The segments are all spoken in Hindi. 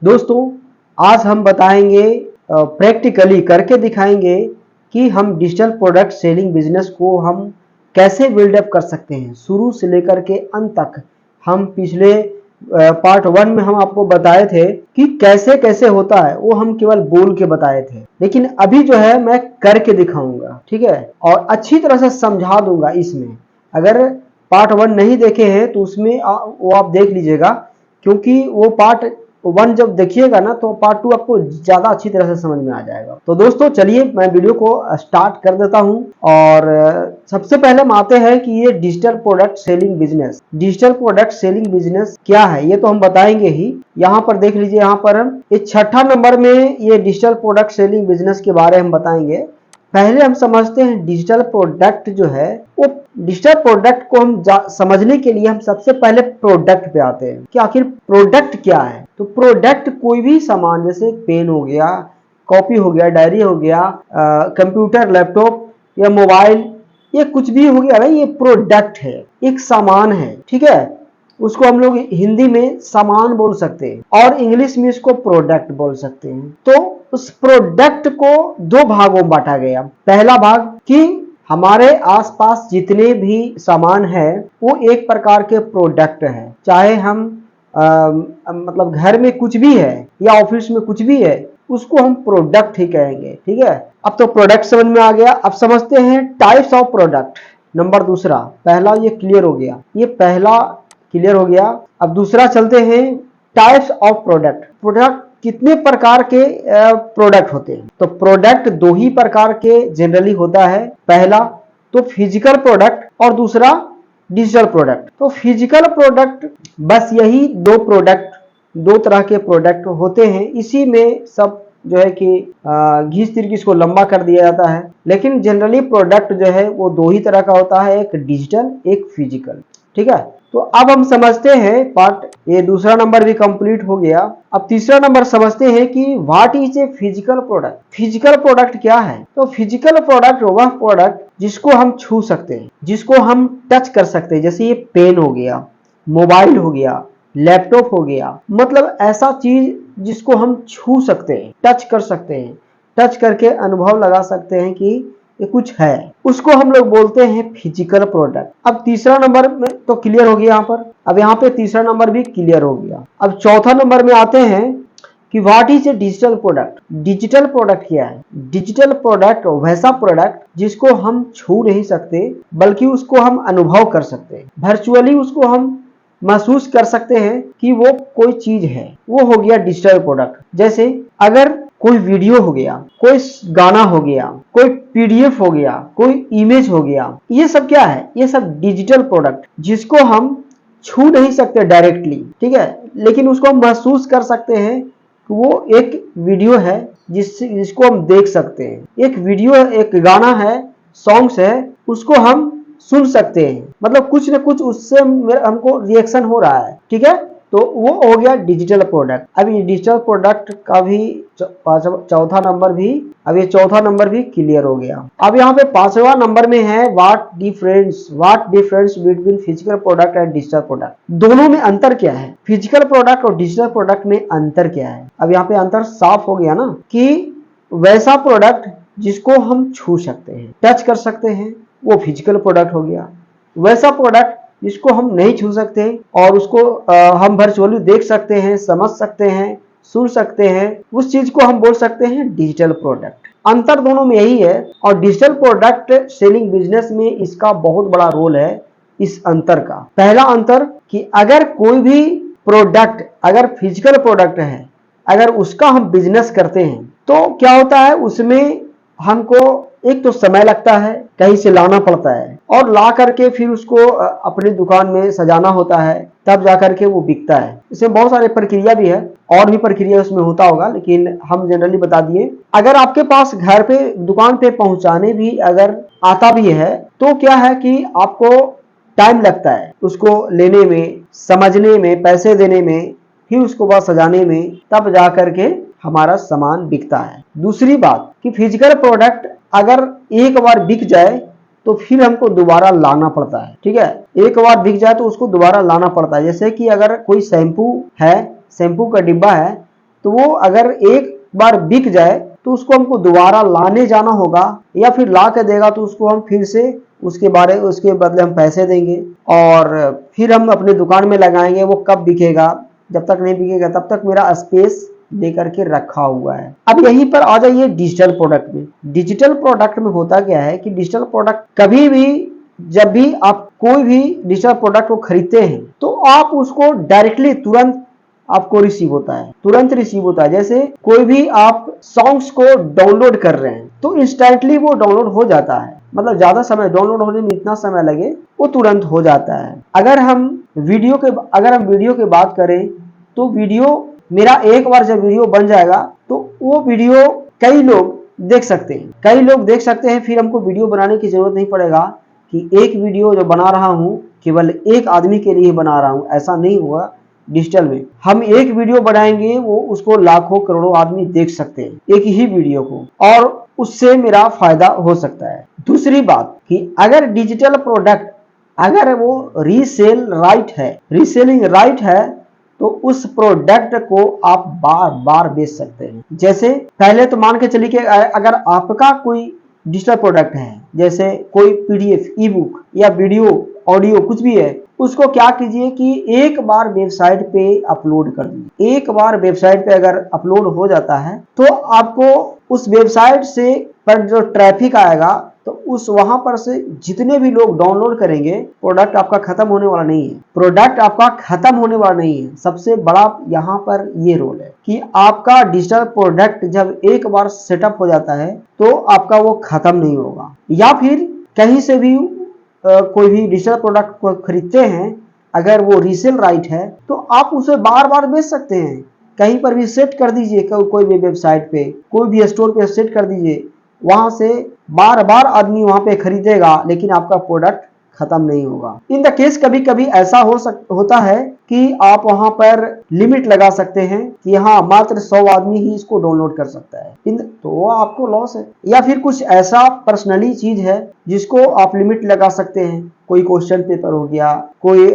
दोस्तों, आज हम बताएंगे, प्रैक्टिकली करके दिखाएंगे कि हम डिजिटल प्रोडक्ट सेलिंग बिजनेस को हम कैसे बिल्डअप कर सकते हैं शुरू से लेकर के अंत तक। हम पिछले पार्ट 1 में हम आपको बताए थे कि कैसे कैसे होता है, वो हम केवल बोल के बताए थे, लेकिन अभी जो है मैं करके दिखाऊंगा, ठीक है, और अच्छी तरह से समझा दूंगा। इसमें अगर पार्ट 1 नहीं देखे हैं तो उसमें वो आप देख लीजिएगा, क्योंकि वो पार्ट 1 जब देखिएगा ना तो पार्ट 2 आपको ज्यादा अच्छी तरह से समझ में आ जाएगा। तो दोस्तों चलिए मैं वीडियो को स्टार्ट कर देता हूं। और सबसे पहले हम आते हैं कि ये digital product selling business, digital product selling business क्या है ये तो हम बताएंगे ही। यहाँ पर देख लीजिए, यहाँ पर हम ये 6ठा नंबर में ये डिजिटल प्रोडक्ट सेलिंग बिजनेस के बारे में हम बताएंगे। पहले हम समझते हैं डिजिटल प्रोडक्ट जो है, वो डिजिटल प्रोडक्ट को हम समझने के लिए हम सबसे पहले प्रोडक्ट पे आते हैं कि आखिर प्रोडक्ट क्या है। तो प्रोडक्ट कोई भी सामान, जैसे पेन हो गया, कॉपी हो गया, डायरी हो गया, कंप्यूटर, लैपटॉप या मोबाइल, ये कुछ भी हो गया ना, ये प्रोडक्ट है, एक सामान है, ठीक है। उसको हम लोग हिंदी में सामान बोल सकते हैं और इंग्लिश में इसको प्रोडक्ट बोल सकते हैं। तो उस प्रोडक्ट को दो भागों में बांटा गया। पहला भाग कि हमारे आसपास जितने भी सामान है वो एक प्रकार के प्रोडक्ट है, चाहे हम मतलब घर में कुछ भी है या ऑफिस में कुछ भी है, उसको हम प्रोडक्ट ही कहेंगे, ठीक है। अब तो प्रोडक्ट समझ में आ गया। अब समझते हैं टाइप्स ऑफ प्रोडक्ट। नंबर दूसरा, पहला ये क्लियर हो गया, ये पहला क्लियर हो गया। अब दूसरा चलते हैं, टाइप्स ऑफ प्रोडक्ट। प्रोडक्ट कितने प्रकार के प्रोडक्ट होते हैं? तो प्रोडक्ट दो ही प्रकार के जनरली होता है, पहला तो फिजिकल प्रोडक्ट और दूसरा डिजिटल प्रोडक्ट। तो फिजिकल प्रोडक्ट बस यही दो प्रोडक्ट, दो तरह के प्रोडक्ट होते हैं। इसी में सब जो है कि घीस तीर इसको लंबा कर दिया जाता है, लेकिन जनरली प्रोडक्ट जो है वो दो ही तरह का होता है, एक डिजिटल एक फिजिकल, ठीक है। तो अब हम समझते हैं पार्ट, ये दूसरा नंबर भी कंप्लीट हो गया। अब तीसरा नंबर समझते हैं कि what is a physical product. Physical product क्या है? तो फिजिकल प्रोडक्ट वह प्रोडक्ट जिसको हम छू सकते हैं, जिसको हम टच कर सकते हैं। जैसे ये पेन हो गया, मोबाइल हो गया, लैपटॉप हो गया, मतलब ऐसा चीज जिसको हम छू सकते हैं, टच कर सकते हैं, टच करके अनुभव लगा सकते हैं कि ये कुछ है, उसको हम लोग बोलते हैं फिजिकल प्रोडक्ट। अब तीसरा नंबर में तो क्लियर हो गया यहाँ पर। अब यहाँ पे तीसरा नंबर भी क्लियर हो गया। अब चौथा नंबर में आते हैं कि what is a digital product. Digital product क्या है? डिजिटल प्रोडक्ट वैसा प्रोडक्ट जिसको हम छू नहीं सकते, बल्कि उसको हम अनुभव कर सकते हैं, वर्चुअली उसको हम महसूस कर सकते हैं कि वो कोई चीज है, वो हो गया डिजिटल प्रोडक्ट। जैसे अगर कोई वीडियो हो गया, कोई गाना हो गया, कोई पीडीएफ हो गया, कोई इमेज हो गया, ये सब क्या है? ये सब डिजिटल प्रोडक्ट जिसको हम छू नहीं सकते डायरेक्टली, ठीक है, लेकिन उसको हम महसूस कर सकते हैं कि वो एक वीडियो है जिसको हम देख सकते हैं। एक वीडियो, एक गाना है, सॉन्ग्स है, उसको हम सुन सकते हैं, मतलब कुछ ना कुछ उससे हमको रिएक्शन हो रहा है, ठीक है। तो वो हो गया डिजिटल प्रोडक्ट। अब ये डिजिटल प्रोडक्ट का भी चौथा नंबर भी, अब ये चौथा नंबर भी क्लियर हो गया। अब यहाँ पे पांचवा नंबर में है what difference between physical product and digital product. दोनों में अंतर क्या है? फिजिकल प्रोडक्ट और डिजिटल प्रोडक्ट में अंतर क्या है? अब यहाँ पे अंतर साफ हो गया ना, कि वैसा प्रोडक्ट जिसको हम छू सकते हैं, टच कर सकते हैं, वो फिजिकल प्रोडक्ट हो गया। वैसा प्रोडक्ट जिसको हम नहीं छू सकते और उसको हम वर्चुअली देख सकते हैं, समझ सकते हैं, सुन सकते हैं, उस चीज को हम बोल सकते हैं डिजिटल प्रोडक्ट। अंतर दोनों में यही है, और डिजिटल प्रोडक्ट सेलिंग बिजनेस में इसका बहुत बड़ा रोल है। इस अंतर का पहला अंतर कि अगर कोई भी प्रोडक्ट अगर फिजिकल प्रोडक्ट है, अगर उसका हम बिजनेस करते हैं तो क्या होता है, उसमें हमको एक तो समय लगता है, कहीं से लाना पड़ता है, और ला करके फिर उसको अपनी दुकान में सजाना होता है, तब जाकर के वो बिकता है। इसमें बहुत सारे प्रक्रिया भी है, और भी प्रक्रिया उसमें होता होगा, लेकिन हम जनरली बता दिए। अगर आपके पास घर पे दुकान पे पहुंचाने भी अगर आता भी है तो क्या है कि आपको टाइम लगता है उसको लेने में, समझने में, पैसे देने में, फिर उसको बाद सजाने में, तब जा करके हमारा सामान बिकता है। दूसरी बात कि फिजिकल प्रोडक्ट अगर एक बार बिक जाए तो फिर हमको दोबारा लाना पड़ता है, ठीक है। एक बार बिक जाए तो उसको दोबारा लाना पड़ता है। जैसे कि अगर कोई शैम्पू है, शैम्पू का डिब्बा है, तो वो अगर एक बार बिक जाए तो उसको हमको दोबारा लाने जाना होगा, या फिर ला के देगा तो उसको हम फिर से उसके बदले हम पैसे देंगे और फिर हम अपनी दुकान में लगाएंगे। वो कब बिकेगा? जब तक नहीं बिकेगा तब तक मेरा स्पेस लेकर के रखा हुआ है। अब यहीं पर आ जाइए डिजिटल प्रोडक्ट में। डिजिटल प्रोडक्ट में होता क्या है कि डिजिटल प्रोडक्ट कभी भी, जब भी आप कोई भी डिजिटल प्रोडक्ट को खरीदते हैं तो आप उसको डायरेक्टली तुरंत आपको रिसीव होता है, तुरंत रिसीव होता है। जैसे कोई भी आप सॉन्ग्स को डाउनलोड कर रहे हैं तो इंस्टेंटली वो डाउनलोड हो जाता है, मतलब ज्यादा समय डाउनलोड होने में इतना समय लगे वो तुरंत हो जाता है। अगर हम वीडियो के बात करें तो वीडियो मेरा एक बार जब वीडियो बन जाएगा तो वो वीडियो कई लोग देख सकते हैं। फिर हमको वीडियो बनाने की जरूरत नहीं पड़ेगा कि एक वीडियो जो बना रहा हूं केवल एक आदमी के लिए बना रहा हूं, ऐसा नहीं होगा। डिजिटल में हम एक वीडियो बनाएंगे, वो उसको लाखों करोड़ों आदमी देख सकते हैं एक ही वीडियो को, और उससे मेरा फायदा हो सकता है। दूसरी बात कि अगर डिजिटल प्रोडक्ट अगर वो रीसेलिंग राइट है तो उस प्रोडक्ट को आप बार बार बेच सकते हैं। जैसे पहले तो मान के चलिए कि अगर आपका कोई डिजिटल प्रोडक्ट है, जैसे कोई पीडीएफ, ई बुक या वीडियो, ऑडियो कुछ भी है, उसको क्या कीजिए कि एक बार वेबसाइट पे अपलोड कर दीजिए। एक बार वेबसाइट पे अगर अपलोड हो जाता है तो आपको उस वेबसाइट से पर जो ट्रैफिक आएगा तो उस वहां पर से जितने भी लोग डाउनलोड करेंगे, प्रोडक्ट आपका खत्म होने वाला नहीं है। सबसे बड़ा यहाँ पर ये रोल है कि आपका डिजिटल प्रोडक्ट जब एक बार सेटअप हो जाता है तो आपका वो खत्म नहीं होगा। या फिर कहीं से भी कोई भी डिजिटल प्रोडक्ट को खरीदते हैं, अगर वो रीसेल राइट है तो आप उसे बार बार बेच सकते हैं। कहीं पर भी सेट कर दीजिए, कोई भी वेबसाइट पे, कोई भी स्टोर पे सेट कर दीजिए, वहां से बार बार आदमी वहां पे खरीदेगा लेकिन आपका प्रोडक्ट खत्म नहीं होगा। इन द केस कभी कभी ऐसा होता है कि आप वहां पर लिमिट लगा सकते हैं कि हाँ मात्र 100 आदमी ही इसको डाउनलोड कर सकता है, तो आपको लॉस है। या फिर कुछ ऐसा पर्सनली चीज है जिसको आप लिमिट लगा सकते हैं, कोई क्वेश्चन पेपर हो गया, कोई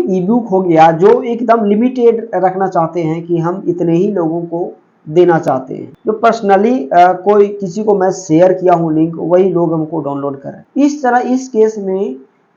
ई बुक हो गया, जो एकदम लिमिटेड रखना चाहते हैं कि हम इतने ही लोगों को देना चाहते हैं, जो पर्सनली कोई किसी को मैं शेयर किया हूं लिंक, वही लोग हमको डाउनलोड करें। इस तरह इस केस में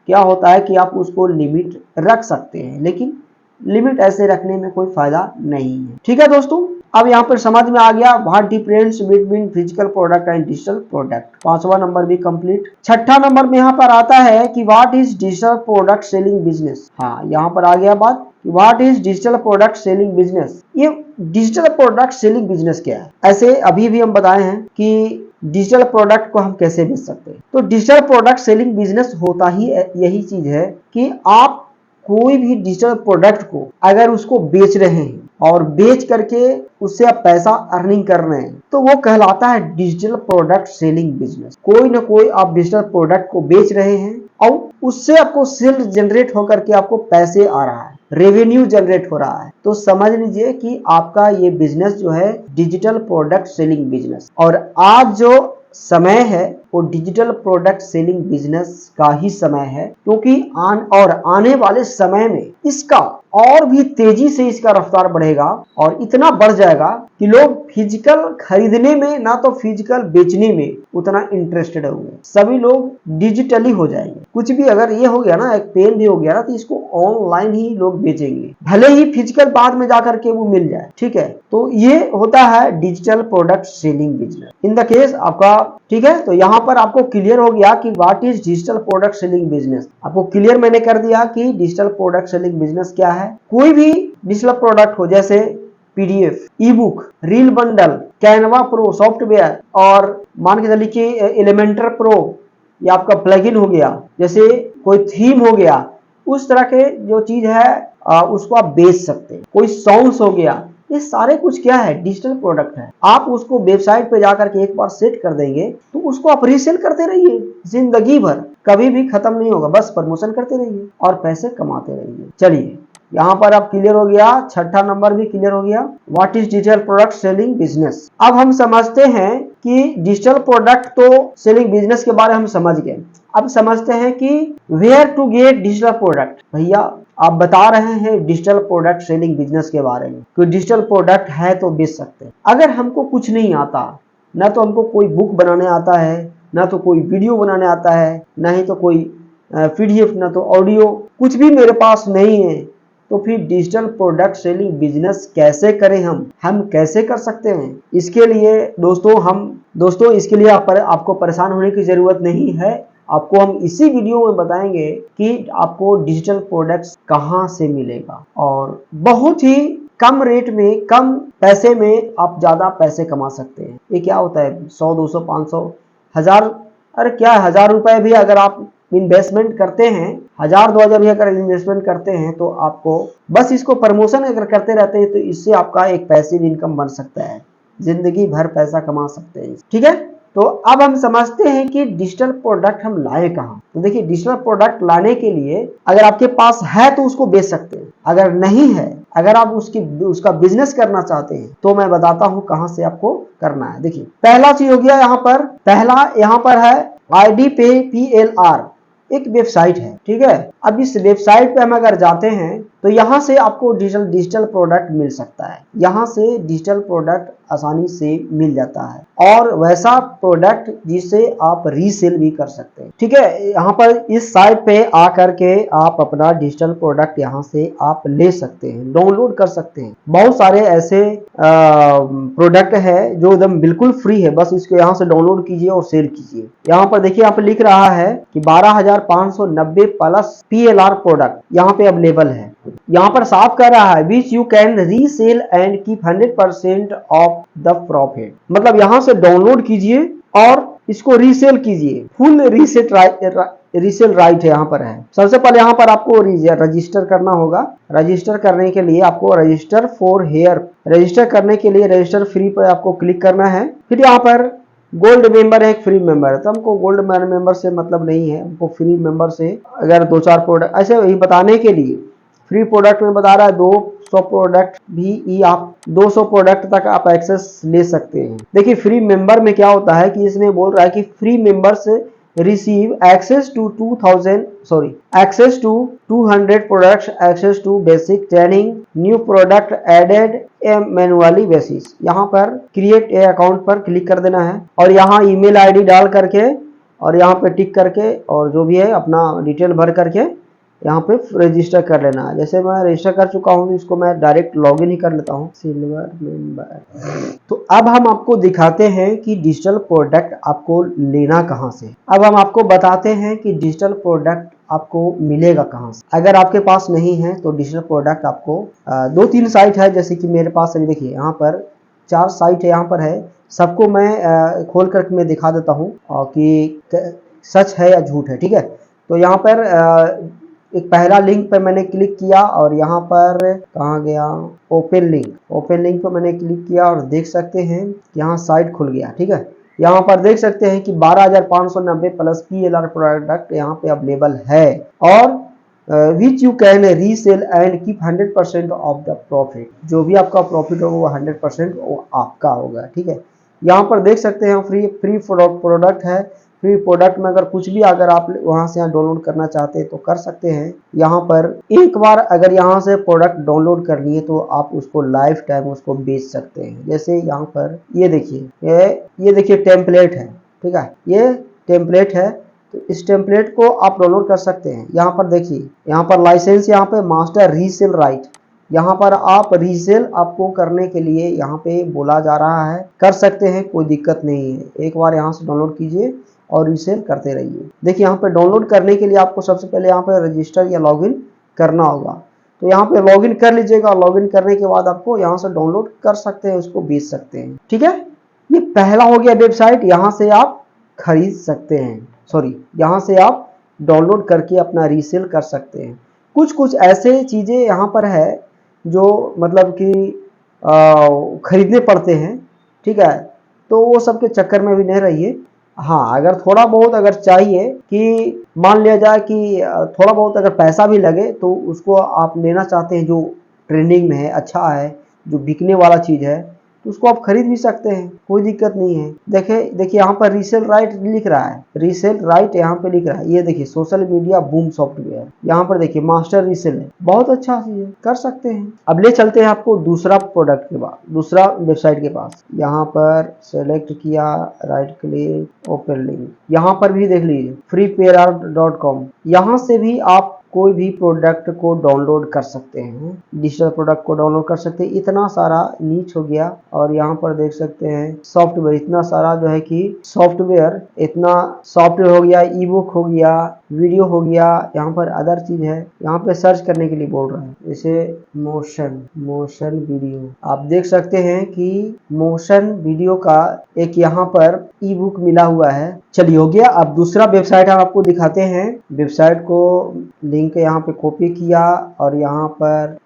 क्या होता है कि आप उसको लिमिट रख सकते हैं, लेकिन लिमिट ऐसे रखने में कोई फायदा नहीं है। ठीक है दोस्तों, अब यहाँ पर समझ में आ गया what difference between physical product and digital product. 5वां नंबर भी कंप्लीट। 6ठा नंबर में यहाँ पर आता है कि what is digital product selling business. हाँ, यहाँ पर आ गया बात what is digital product selling business. ये डिजिटल प्रोडक्ट सेलिंग बिजनेस क्या है? ऐसे अभी भी हम बताए हैं कि डिजिटल प्रोडक्ट को हम कैसे बेच सकते हैं। तो डिजिटल प्रोडक्ट सेलिंग बिजनेस होता ही यही चीज है कि आप कोई भी डिजिटल प्रोडक्ट को अगर उसको बेच रहे हैं और बेच करके उससे आप पैसा अर्निंग कर रहे हैं तो वो कहलाता है डिजिटल प्रोडक्ट सेलिंग बिजनेस। कोई ना कोई आप डिजिटल प्रोडक्ट को बेच रहे हैं और उससे आपको सेल जनरेट होकर के आपको पैसे आ रहा है, रेवेन्यू जनरेट हो रहा है। तो समझ लीजिए कि आपका ये बिजनेस जो है डिजिटल प्रोडक्ट सेलिंग बिजनेस, और आज जो समय है वो डिजिटल प्रोडक्ट सेलिंग बिजनेस का ही समय है, क्योंकि आने वाले समय में इसका और भी तेजी से इसका रफ्तार बढ़ेगा और इतना बढ़ जाएगा कि लोग फिजिकल खरीदने में ना तो फिजिकल बेचने में उतना इंटरेस्टेड होंगे, सभी लोग डिजिटली हो जाएंगे। कुछ भी अगर ये हो गया ना, एक पेन भी हो गया ना, तो इसको ऑनलाइन ही लोग बेचेंगे, भले ही फिजिकल बाद में जाकर के वो मिल जाए। ठीक है, तो ये होता है digital product selling business in the case आपका। ठीक है, तो यहाँ पर आपको क्लियर हो गया कि what is digital product selling business. आपको क्लियर मैंने कर दिया कि डिजिटल प्रोडक्ट सेलिंग बिजनेस क्या है। कोई भी डिजिटल प्रोडक्ट हो, जैसे पीडीएफ, ई book, reel bundle, Canva pro software, और मान के चलिए कि एलिमेंटर प्रो या आपका प्लगइन हो गया, जैसे कोई थीम हो गया, उस तरह के जो चीज है उसको आप बेच सकते हैं। कोई सॉन्ग्स हो गया, ये सारे कुछ क्या है, डिजिटल प्रोडक्ट है। आप उसको वेबसाइट पे जाकर के एक बार सेट कर देंगे तो उसको आप रीसेल करते रहिए जिंदगी भर, कभी भी खत्म नहीं होगा। बस प्रमोशन करते रहिए और पैसे कमाते रहिए। चलिए, यहाँ पर आप क्लियर हो गया, 6ठा नंबर भी क्लियर हो गया, what is digital product selling business. अब हम समझते हैं कि डिजिटल प्रोडक्ट तो सेलिंग बिजनेस के बारे में हम समझ गए। अब समझते हैं कि where to get digital product. भैया आप बता रहे हैं डिजिटल प्रोडक्ट सेलिंग बिजनेस के बारे में, कोई डिजिटल प्रोडक्ट है तो बेच सकते हैं। अगर हमको कुछ नहीं आता, ना तो हमको कोई बुक बनाने आता है, ना तो कोई वीडियो बनाने आता है, ना ही तो कोई PDF, ना तो ऑडियो, कुछ भी मेरे पास नहीं है, तो फिर डिजिटल प्रोडक्ट सेलिंग बिजनेस कैसे करें? हम कैसे कर सकते हैं? इसके लिए दोस्तों इसके लिए आपको परेशान होने की जरूरत नहीं है। आपको हम इसी वीडियो में बताएंगे कि आपको डिजिटल प्रोडक्ट्स कहाँ से मिलेगा और बहुत ही कम रेट में, कम पैसे में आप ज्यादा पैसे कमा सकते हैं। ये क्या होता है, 100, 200, 500, 1000, अरे क्या 1000 रुपए भी अगर आप इन्वेस्टमेंट करते हैं, 1000-2000 भी अगर इन्वेस्टमेंट करते हैं, तो आपको बस इसको प्रमोशन अगर करते रहते हैं तो इससे आपका एक पैसिव इनकम बन सकता है, जिंदगी भर पैसा कमा सकते हैं। ठीक है, तो अब हम समझते हैं कि डिजिटल प्रोडक्ट हम लाए कहाँ। तो देखिए, डिजिटल प्रोडक्ट लाने के लिए अगर आपके पास है तो उसको बेच सकते हैं, अगर नहीं है, अगर आप उसका बिजनेस करना चाहते हैं, तो मैं बताता हूं कहां से आपको करना है। देखिए, पहला चीज हो गया पहला यहाँ पर है IDPay PLR, एक वेबसाइट है। ठीक है, अब इस वेबसाइट पे हम अगर जाते हैं तो यहाँ से आपको डिजिटल प्रोडक्ट मिल सकता है। यहाँ से डिजिटल प्रोडक्ट आसानी से मिल जाता है और वैसा प्रोडक्ट जिसे आप रीसेल भी कर सकते हैं। ठीक है, यहाँ पर इस साइट पे आकर के आप अपना डिजिटल प्रोडक्ट यहाँ से आप ले सकते हैं, डाउनलोड कर सकते हैं। बहुत सारे ऐसे प्रोडक्ट है जो एकदम बिल्कुल फ्री है, बस इसको यहाँ से डाउनलोड कीजिए और सेल कीजिए। यहाँ पर देखिए, यहाँ पे लिख रहा है कि 12,590 प्लस PLR प्रोडक्ट यहाँ पे अवेलेबल है। यहाँ पर साफ कर रहा है which you can resale and keep 100% of the profit. मतलब यहाँ से डाउनलोड कीजिए और इसको रीसेल कीजिए, फुल रीसेल राइट है यहाँ पर है। सबसे पहले यहाँ पर आपको रजिस्टर करना होगा। रजिस्टर करने के लिए आपको रजिस्टर फॉर हेयर, रजिस्टर करने के लिए रजिस्टर फ्री पर आपको क्लिक करना है। फिर यहाँ पर गोल्ड मेंबर है, एक फ्री मेंबर है, तो हमको गोल्ड मेंबर से मतलब नहीं है, हमको फ्री मेंबर से अगर 2-4 प्रोडक्ट ऐसे ही बताने के लिए फ्री प्रोडक्ट में बता रहा है 200 प्रोडक्ट भी आप 200 प्रोडक्ट तक आप एक्सेस ले सकते हैं। देखिए, फ्री मेंबर में क्या होता है कि इसमें बोल रहा है कि free members receive access to 200 products, access to basic training, new product added a manually basis। यहाँ पर क्रिएट ए अकाउंट पर क्लिक कर देना है और यहाँ ईमेल आईडी डाल करके और यहाँ पे टिक करके और जो भी है अपना डिटेल भर करके यहाँ पे रजिस्टर कर लेना है। जैसे मैं रजिस्टर कर चुका हूँ, इसको मैं डायरेक्ट लॉगिन ही कर लेता हूँ, सिल्वर मेंबर। तो अब हम आपको दिखाते हैं कि डिजिटल प्रोडक्ट आपको लेना कहाँ से। अब हम आपको बताते हैं कि डिजिटल प्रोडक्ट आपको मिलेगा कहाँ से। अगर आपके पास नहीं है तो डिजिटल प्रोडक्ट आपको 2-3 साइट है, जैसे कि मेरे पास अभी देखिए यहाँ पर 4 साइट है, यहाँ पर है। सबको मैं खोल करके मैं दिखा देता हूँ कि सच है या झूठ है। ठीक है, तो यहाँ पर एक पहला लिंक पर मैंने क्लिक किया और यहाँ पर कहाँ गया, ओपन लिंक पर मैंने क्लिक किया और देख सकते हैं यहाँ साइट खुल गया। ठीक है, यहाँ पर देख सकते हैं कि 12,590 प्लस PLR प्रोडक्ट यहाँ पे अवेलेबल है और which you can resale and keep 100% of the profit. जो भी आपका प्रॉफिट होगा वो 100% वो आपका होगा। ठीक है, यहाँ पर देख सकते हैं फ्री प्रोडक्ट है। फ्री प्रोडक्ट में अगर कुछ भी अगर आप वहां से डाउनलोड करना चाहते हैं तो कर सकते हैं। यहाँ पर एक बार अगर यहाँ से प्रोडक्ट डाउनलोड कर लिए तो आप उसको लाइफ टाइम उसको बेच सकते हैं। जैसे यहाँ पर ये देखिए टेम्पलेट है। ठीक है, ये टेम्पलेट है, तो इस टेम्पलेट को आप डाउनलोड कर सकते हैं। यहाँ पर देखिए, यहाँ पर लाइसेंस, यहाँ पे मास्टर रीसेल राइट, यहाँ पर आप रीसेल आपको करने के लिए यहाँ पे बोला जा रहा है, कर सकते हैं, कोई दिक्कत नहीं है। एक बार यहाँ से डाउनलोड कीजिए और रीसेल करते रहिए। देखिए, यहाँ पे डाउनलोड करने के लिए आपको सबसे पहले यहाँ पे रजिस्टर या लॉगिन करना होगा, तो यहाँ पे लॉगिन कर लीजिएगा। लॉगिन करने के बाद आपको यहाँ से डाउनलोड कर सकते हैं, उसको बेच सकते हैं। ठीक है, ये पहला हो गया वेबसाइट, यहाँ से आप खरीद सकते हैं, यहाँ से आप डाउनलोड करके अपना रीसेल कर सकते हैं। कुछ ऐसे चीजें यहाँ पर है जो मतलब कि खरीदने पड़ते हैं। ठीक है, तो वो सब के चक्कर में भी नहीं रहिए। हाँ, अगर थोड़ा बहुत अगर चाहिए कि मान लिया जाए कि थोड़ा बहुत अगर पैसा भी लगे तो उसको आप लेना चाहते हैं जो ट्रेंडिंग में है, अच्छा है, जो बिकने वाला चीज़ है, तो उसको आप खरीद भी सकते हैं, कोई दिक्कत नहीं है। देखिए यहाँ पर रीसेल राइट लिख रहा है, रीसेल राइट यहाँ पे लिख रहा है। ये देखिए सोशल मीडिया बूम सॉफ्टवेयर, यहाँ पर देखिए मास्टर रीसेल है, बहुत अच्छा चीज है, कर सकते हैं। अब ले चलते हैं आपको दूसरा प्रोडक्ट के बाद, दूसरा वेबसाइट के पास। यहाँ पर सेलेक्ट किया, राइट क्लिक, ओपन लिंक। यहाँ पर भी देख लीजिए freepayr.com, यहाँ से भी आप कोई भी प्रोडक्ट को डाउनलोड कर सकते हैं, डिजिटल प्रोडक्ट को डाउनलोड कर सकते हैं। इतना सारा नीच हो गया। और यहाँ पर देख सकते हैं सॉफ्टवेयर, इतना सारा जो है कि सॉफ्टवेयर, इतना सॉफ्टवेयर हो गया, ई बुक हो गया, वीडियो हो गया, यहाँ पर अदर चीज है। यहाँ पे सर्च करने के लिए बोल रहा है, जैसे मोशन वीडियो, आप देख सकते हैं कि मोशन वीडियो का एक यहाँ पर ई बुक मिला हुआ है। चलिए हो गया। अब दूसरा वेबसाइट हम आपको दिखाते हैं। वेबसाइट को लिंक यहाँ पे कॉपी किया और यहाँ पर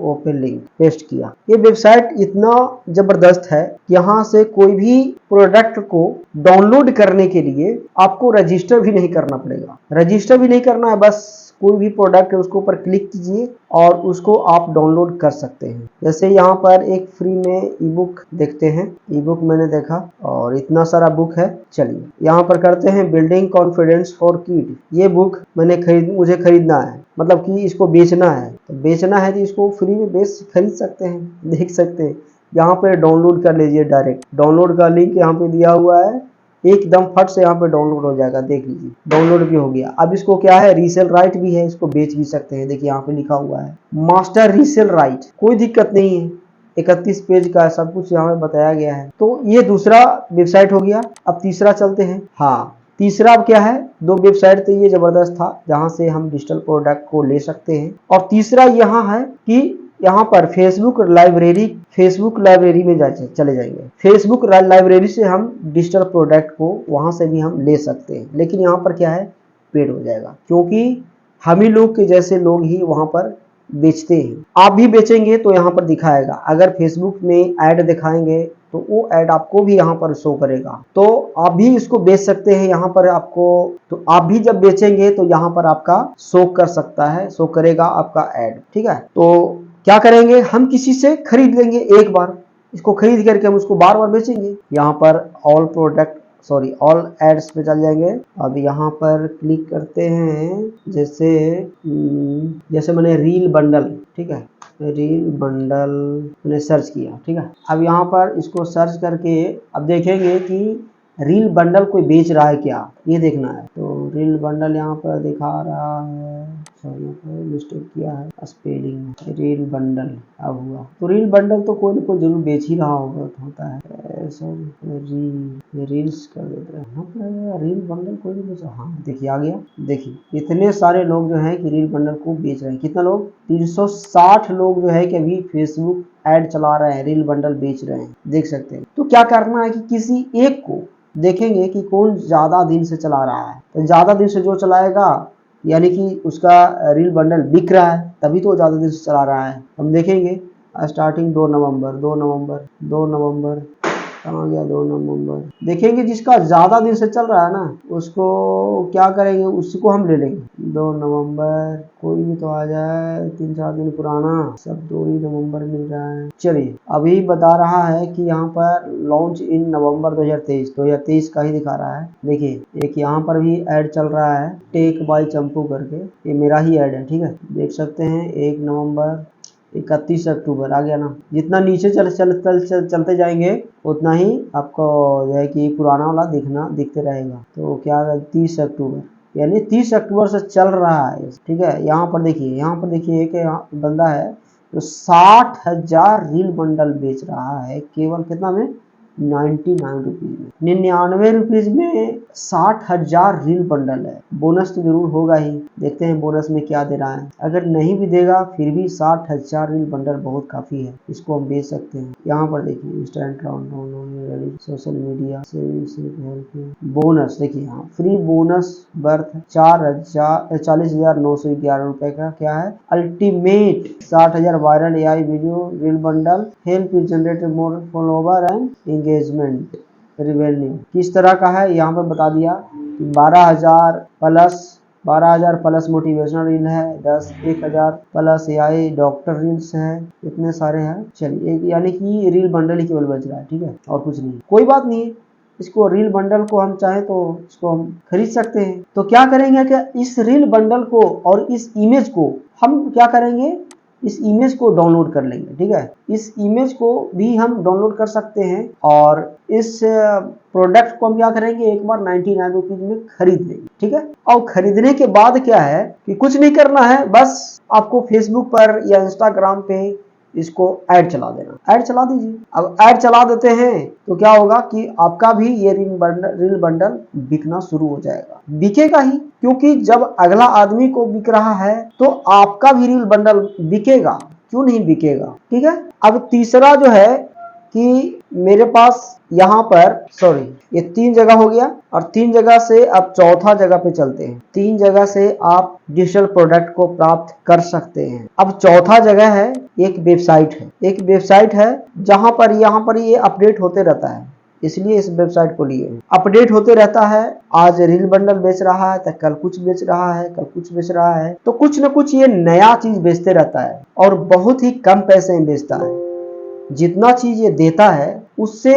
ओपन लिंक पेस्ट किया। ये वेबसाइट इतना जबरदस्त है, यहाँ से कोई भी प्रोडक्ट को डाउनलोड करने के लिए आपको रजिस्टर भी नहीं करना पड़ेगा। रजिस्टर भी नहीं करना है, बस कोई भी प्रोडक्ट है उसके ऊपर क्लिक कीजिए और उसको आप डाउनलोड कर सकते हैं। जैसे यहाँ पर एक फ्री में ई बुक देखते हैं, ई बुक मैंने देखा और इतना सारा बुक है। चलिए यहाँ पर करते हैं बिल्डिंग कॉन्फिडेंस फॉर किड। ये बुक मुझे खरीदना है, मतलब कि इसको बेचना है। तो बेचना है तो इसको फ्री में खरीद सकते हैं, देख सकते हैं। यहाँ पे डाउनलोड कर लीजिए, डायरेक्ट डाउनलोड का लिंक यहाँ पे दिया हुआ है, एकदम फट से यहाँ पे डाउनलोड हो जाएगा। देख लीजिए डाउनलोड भी हो गया। अब इसको क्या है, रीसेल राइट भी है, इसको बेच भी सकते हैं। देखिए यहाँ पे लिखा हुआ है मास्टर रीसेल राइट, कोई दिक्कत नहीं है। 31 पेज का सब कुछ यहाँ पे बताया गया है। तो ये दूसरा वेबसाइट हो गया। अब तीसरा चलते हैं। हाँ, तीसरा अब क्या है, दो वेबसाइट तो ये जबरदस्त था जहां से हम डिजिटल प्रोडक्ट को ले सकते हैं। और तीसरा यहाँ है कि यहाँ पर फेसबुक लाइब्रेरी में चले जाएंगे। फेसबुक लाइब्रेरी से हम डिजिटल प्रोडक्ट को वहां से भी हम ले सकते हैं, लेकिन यहाँ पर क्या है, पेड हो जाएगा, क्योंकि हम ही लोग के जैसे लोग ही वहां पर बेचते हैं। आप भी बेचेंगे तो यहाँ पर दिखाएगा। अगर फेसबुक में ऐड दिखाएंगे तो वो ऐड आपको भी यहाँ पर शो करेगा, तो आप भी इसको बेच सकते हैं यहाँ पर आपको। तो आप भी जब बेचेंगे तो यहाँ पर आपका शो कर सकता है, शो करेगा आपका ऐड, ठीक है। तो क्या करेंगे, हम किसी से खरीद लेंगे एक बार, इसको खरीद करके हम उसको बार बार बेचेंगे। यहाँ पर ऑल एड्स पे चल जाएंगे। अब यहाँ पर क्लिक करते हैं, जैसे मैंने रील बंडल, ठीक है, रील बंडल मैंने सर्च किया, ठीक है। अब यहाँ पर इसको सर्च करके अब देखेंगे कि रील बंडल कोई बेच रहा है क्या, ये देखना है। तो रील बंडल यहाँ पर दिखा रहा है, मिस्टेक किया है स्पेलिंग, रील बंडल अब हुआ। तो रील बंडल तो कोई ना कोई जरूर बेच ही रहा होता है। रील्स कर देते हैं, रील बंडल कोई नहीं बेचा। हाँ देखिए आ गया। देखिए इतने सारे लोग जो है कि रील बंडल को बेच रहे हैं। कितना लोग, 360 लोग जो है कि अभी फेसबुक ऐड चला रहे हैं, रील बंडल बेच रहे हैं, देख सकते हैं। तो क्या करना है कि किसी एक को देखेंगे कि कौन ज्यादा दिन से चला रहा है। तो ज्यादा दिन से जो चलाएगा, यानी कि उसका रील बंडल बिक रहा है, तभी तो ज्यादा दिन से चला रहा है। हम देखेंगे स्टार्टिंग 2 नवंबर कहाँ गया, 2 नवंबर। देखेंगे जिसका ज्यादा दिन से चल रहा है ना, उसको क्या करेंगे, उसको हम ले लेंगे। 2 नवंबर कोई भी तो आ जाए, 3-4 दिन पुराना, सब 2 ही नवंबर मिल रहा है। चलिए अभी बता रहा है कि यहाँ पर लॉन्च इन नवंबर 2023 का ही दिखा रहा है। देखिए एक यहाँ पर भी ऐड चल रहा है, टेक बाय चंपू करके, ये मेरा ही ऐड है, ठीक है, देख सकते हैं। 1 नवंबर, 31 अक्टूबर आ गया ना। जितना नीचे चलते जाएंगे उतना ही आपको जो है कि पुराना वाला दिखते रहेगा। तो क्या 30 अक्टूबर, यानी 30 अक्टूबर से चल रहा है, ठीक है। यहाँ पर देखिए एक बंदा है जो 60,000 रील बंडल बेच रहा है, केवल कितना में, 99 रुपीज में। 99 रुपीज में 60,000 रील बंडल है। बोनस तो जरूर होगा ही, देखते हैं बोनस में क्या दे रहा है। अगर नहीं भी देगा फिर भी 60,000 रील बंडल बहुत काफी है, इसको हम बेच सकते हैं। यहाँ पर देखिए इंस्टेंट सोशल मीडिया बोनस, देखिए यहाँ फ्री बोनस बर्थ 40,911 रुपए का क्या है, ultimate 60,000 viral AI video reel bundle help you generate more follower and engagement revenue. किस तरह का है यहाँ पर बता दिया, 12,000 प्लस 12,000 प्लस मोटिवेशनल रील है, 10,000 प्लस AI डॉक्टर रील्स है, इतने सारे हैं। चलिए यानी कि रील बंडल ही केवल बच रहा है, ठीक है, और कुछ नहीं। कोई बात नहीं, इसको रील बंडल को हम चाहे तो इसको हम खरीद सकते हैं। तो क्या करेंगे कि इस रील बंडल को और इस इमेज को हम क्या करेंगे, इस इमेज को डाउनलोड कर लेंगे, ठीक है। इस इमेज को भी हम डाउनलोड कर सकते हैं और इस प्रोडक्ट को हम क्या करेंगे, एक बार 99 रुपीज में खरीद लेंगे, ठीक है। और खरीदने के बाद क्या है कि कुछ नहीं करना है, बस आपको फेसबुक पर या इंस्टाग्राम पे इसको ऐड चला देना, ऐड चला दीजिए। अब ऐड चला देते हैं तो क्या होगा कि आपका भी ये रील बंडल बिकना शुरू हो जाएगा। बिकेगा ही, क्योंकि जब अगला आदमी को बिक रहा है तो आपका भी रील बंडल बिकेगा, क्यों नहीं बिकेगा, ठीक है। अब तीसरा जो है कि मेरे पास यहाँ पर ये 3 जगह हो गया, और 3 जगह से अब चौथा जगह पे चलते हैं। 3 जगह से आप डिजिटल प्रोडक्ट को प्राप्त कर सकते हैं। अब चौथा जगह है, एक वेबसाइट है जहां पर यहाँ पर ये अपडेट होते रहता है, इसलिए इस वेबसाइट को लिए। अपडेट होते रहता है, आज रील बंडल बेच रहा है तो कल कुछ बेच रहा है, कल कुछ बेच रहा है, तो कुछ न कुछ ये नया चीज बेचते रहता है और बहुत ही कम पैसे में बेचता है। जितना चीज ये देता है उससे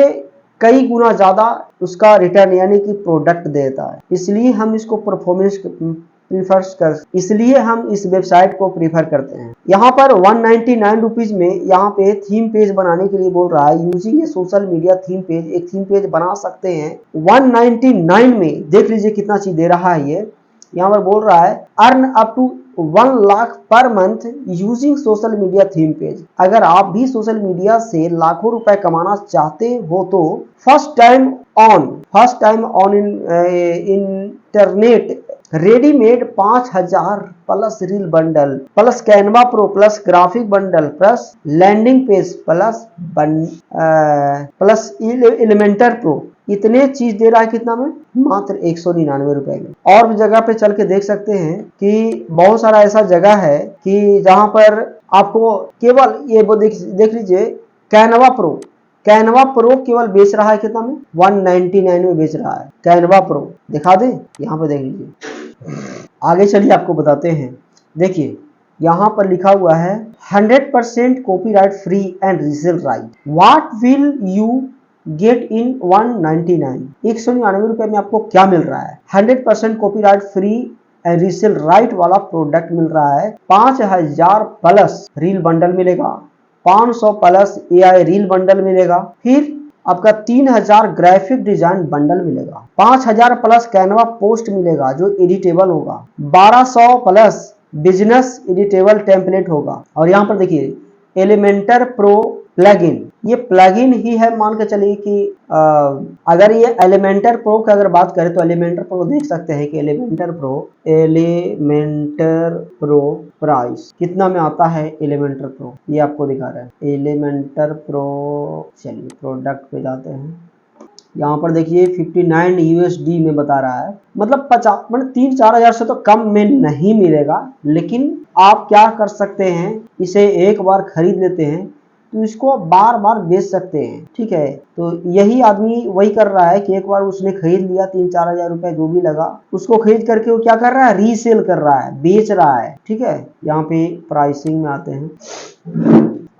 कई गुना ज्यादा उसका रिटर्न यानी कि प्रोडक्ट देता है, इसलिए हम इसको परफॉर्मेंस इसलिए हम इस वेबसाइट को प्रीफर करते हैं। यहाँ पर 199 रुपीज में यहाँ पे थीम पेज बनाने के लिए बोल रहा है, यूजिंग ए सोशल मीडिया थीम पेज। एक थीम पेज बना सकते हैं 199 में। देख लीजिए कितना चीज दे रहा है ये। यहाँ पर बोल रहा है earn up to 1 lakh per month using social media theme page. अगर आप भी सोशल मीडिया से लाखों रुपए कमाना चाहते हो तो first time on internet readymade 5,000 plus reel bundle plus Canva pro plus graphic bundle plus landing page plus Elementor pro, इतने चीज दे रहा है। कितना में? मात्र 199 रुपए में। और भी जगह पे चल के देख सकते हैं कि बहुत सारा ऐसा जगह है कि जहां पर आपको केवल ये देख लीजिए कैनवा प्रो केवल बेच रहा है कितना में? 199 में बेच रहा है। कैनवा प्रो दिखा दे, यहाँ पे देख लीजिए। आगे चलिए आपको बताते हैं। देखिए यहाँ पर लिखा हुआ है 100% copyright free and resale right. What will you get in 199? 199 रुपए में आपको क्या मिल रहा है? 100% copyright free and resale right वाला प्रोडक्ट मिल रहा है। 5,000 प्लस रील बंडल मिलेगा, 500 प्लस AI रील बंडल मिलेगा, फिर आपका 3,000 ग्राफिक डिजाइन बंडल मिलेगा, 5,000 प्लस कैनवा पोस्ट मिलेगा जो एडिटेबल होगा, 1200 प्लस बिजनेस एडिटेबल टेम्पलेट होगा। और यहाँ पर देखिए एलिमेंटर प्रो प्लगइन, ये प्लगइन ही है। मान के चलिए कि अगर ये एलिमेंटर प्रो की अगर बात करें तो एलिमेंटर प्रो देख सकते हैं कि एलिमेंटर प्रो प्राइस कितना में आता है। एलिमेंटर प्रो ये आपको दिखा रहा है। एलिमेंटर प्रो, चलिए प्रोडक्ट पे जाते हैं। यहाँ पर देखिए 59 USD में बता रहा है, मतलब 3-4 हजार से तो कम में नहीं मिलेगा। लेकिन आप क्या कर सकते हैं, इसे एक बार खरीद लेते हैं तो इसको बार बार बेच सकते हैं, ठीक है। तो यही आदमी वही कर रहा है कि एक बार उसने खरीद लिया, 3-4 हजार रुपए जो भी लगा उसको खरीद करके वो क्या कर रहा है, रीसेल कर रहा है, बेच रहा है, ठीक है। यहाँ पे प्राइसिंग में आते हैं।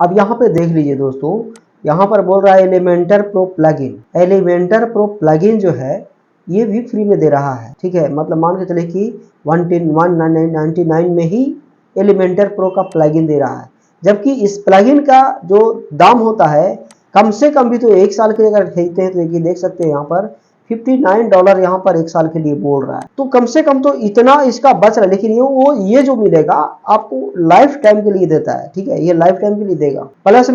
अब यहाँ पे देख लीजिए दोस्तों, यहाँ पर बोल रहा है Elementor pro plugin. Elementor pro plugin जो है ये भी फ्री में दे रहा है, ठीक है। मतलब मान के चले कि 199 में ही एलिमेंटर प्रो का प्लगइन दे रहा है, जबकि इस प्लगइन का जो दाम होता है कम से कम भी तो 1 साल के अगर खरीदते हैं तो ये देख सकते हैं यहाँ पर $59 यहाँ पर 1 साल के लिए बोल रहा है। तो कम से कम तो इतना इसका बच रहा है। लेकिन ये जो मिलेगा आपको लाइफ टाइम के लिए देता है, ठीक है, ये लाइफ टाइम के लिए देगा। प्लस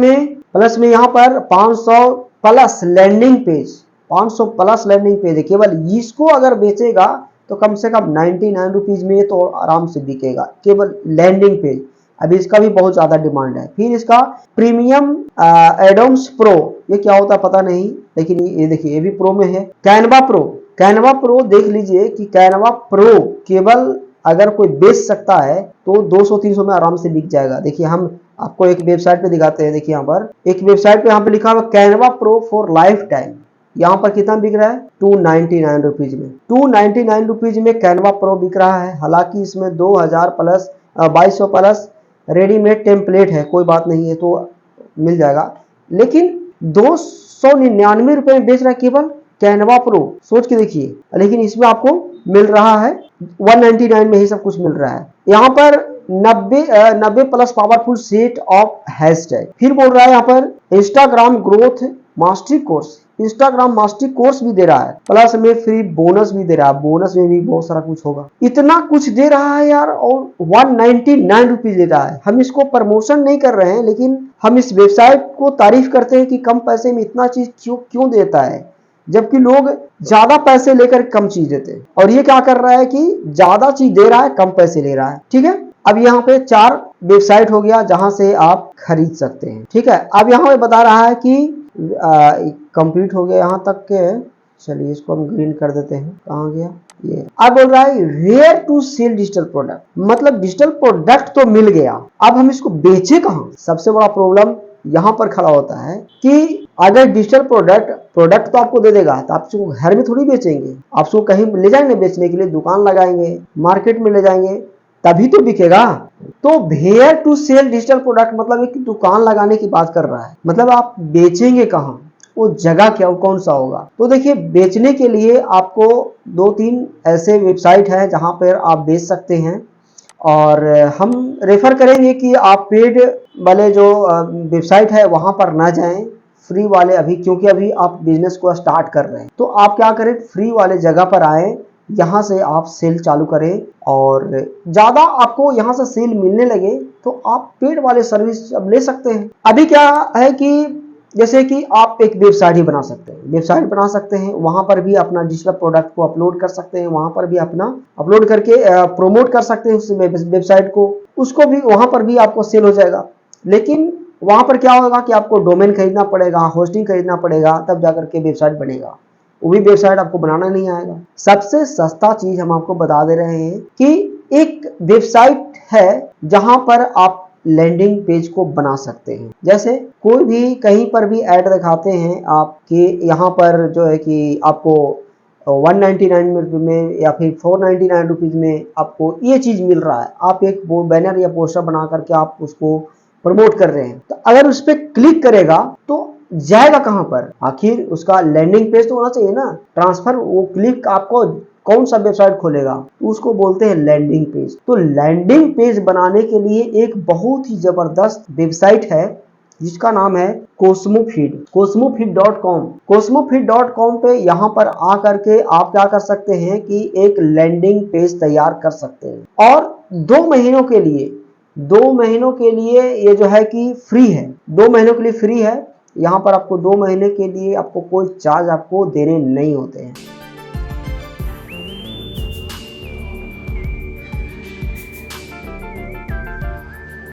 में यहाँ पर 500 plus landing page, 500 plus landing page है। केवल इसको अगर बेचेगा तो कम से कम 99 रुपीज में तो आराम से बिकेगा, केवल लैंडिंग पेज। अभी इसका भी बहुत ज्यादा डिमांड है। फिर इसका प्रीमियम एडोम्स प्रो, ये क्या होता है पता नहीं, लेकिन ये देखिए ये भी प्रो में है। कैनवा प्रो देख लीजिए कि कैनवा प्रो केवल अगर कोई बेच सकता है तो 200-300 में आराम से बिक जाएगा। देखिए हम आपको एक वेबसाइट पे दिखाते हैं। देखिए यहाँ पर एक वेबसाइट पे यहाँ पे लिखा हुआ Canva pro for life time. यहाँ पर कितना बिक रहा है 299 रुपीज में। 299 रुपीज में कैनवा प्रो बिक रहा है। हालांकि इसमें 2000 प्लस 2200 प्लस रेडीमेड टेम्पलेट है, कोई बात नहीं है, तो मिल जाएगा। लेकिन 299 रुपए में बेच रहा है केवल कैनवा प्रो, सोच के देखिए। लेकिन इसमें आपको मिल रहा है 199 में ही सब कुछ मिल रहा है। यहाँ पर 90 plus powerful set of hashtag. फिर बोल रहा है यहाँ पर Instagram growth mastery course, Instagram mastery course भी दे रहा है, प्लस में फ्री बोनस भी दे रहा है। बोनस में भी बहुत सारा कुछ होगा। इतना कुछ दे रहा है यार, और 199 रुपीज दे रहा है। हम इसको प्रमोशन नहीं कर रहे हैं, लेकिन हम इस वेबसाइट को तारीफ करते हैं कि कम पैसे में इतना चीज क्यों देता है, जबकि लोग ज्यादा पैसे लेकर कम चीज देते हैं। और ये क्या कर रहा है कि ज्यादा चीज दे रहा है, कम पैसे ले रहा है। ठीक है, अब यहाँ पे 4 वेबसाइट हो गया जहां से आप खरीद सकते हैं। ठीक है, अब यहाँ पे बता रहा है कि कंप्लीट हो गया यहाँ तक के। चलिए इसको हम ग्रीन कर देते हैं। कहाँ गया ये? अब बोल रहा है where to sell digital product, मतलब डिजिटल प्रोडक्ट तो मिल गया, अब हम इसको बेचे कहाँ? सबसे बड़ा प्रॉब्लम यहाँ पर खड़ा होता है कि अगर डिजिटल प्रोडक्ट तो आपको दे देगा, तो आप उसको घर में थोड़ी बेचेंगे, आप उसको कहीं ले जाएंगे बेचने के लिए, दुकान लगाएंगे, मार्केट में ले जाएंगे, तभी तो बिकेगा। तो where to sell digital product मतलब एक दुकान लगाने की बात कर रहा है। मतलब आप बेचेंगे कहाँ, वो जगह क्या कौन सा होगा? तो देखिए, बेचने के लिए आपको 2-3 ऐसे वेबसाइट हैं जहां पर आप बेच सकते हैं, और हम रेफर करेंगे कि आप पेड वाले जो वेबसाइट है वहां पर ना जाएं, फ्री वाले अभी, क्योंकि अभी आप बिजनेस को स्टार्ट कर रहे हैं। तो आप क्या करें, फ्री वाले जगह पर आए, यहाँ से आप सेल चालू करें, और ज्यादा आपको यहाँ से सेल मिलने लगे तो आप पेड वाले सर्विस अब ले सकते हैं। अभी क्या है कि जैसे कि आप एक वेबसाइट ही बना सकते हैं, वेबसाइट बना सकते हैं, वहां पर भी अपना डिजिटल प्रोडक्ट को अपलोड कर सकते हैं, वहां पर भी अपना अपलोड करके प्रोमोट कर सकते हैं उस वेबसाइट को, उसको भी वहां पर भी आपको सेल हो जाएगा। लेकिन वहां पर क्या होगा कि आपको डोमेन खरीदना पड़ेगा, होस्टिंग खरीदना पड़ेगा, तब जाकर के वेबसाइट बनेगा। वो भी वेबसाइट आपको बनाना नहीं आएगा। सबसे सस्ता चीज हम आपको बता दे रहे हैं कि एक वेबसाइट है जहां पर आप लैंडिंग पेज को बना सकते हैं। जैसे कोई भी कहीं पर भी ऐड दिखाते हैं आपके, यहाँ पर जो है कि आपको 199 में या फिर 499 रुपीज में आपको ये चीज मिल रहा है, आप एक बैनर या पोस्टर बना करके आप उसको प्रमोट कर रहे हैं, तो अगर उस पर क्लिक करेगा तो जाएगा कहां पर? आखिर उसका लैंडिंग पेज तो होना चाहिए ना। ट्रांसफर, वो क्लिक आपको कौन सा वेबसाइट खोलेगा, तो उसको बोलते हैं लैंडिंग पेज। तो लैंडिंग पेज बनाने के लिए एक बहुत ही जबरदस्त वेबसाइट है जिसका नाम है कोस्मोफीड, cosmofeed.com। cosmofeed.com पे यहाँ पर आ करके आप क्या कर सकते हैं कि एक लैंडिंग पेज तैयार कर सकते हैं, और 2 महीनों के लिए ये जो है कि फ्री है। 2 महीनों के लिए फ्री है। यहाँ पर आपको 2 महीने के लिए आपको कोई चार्ज आपको देने नहीं होते हैं।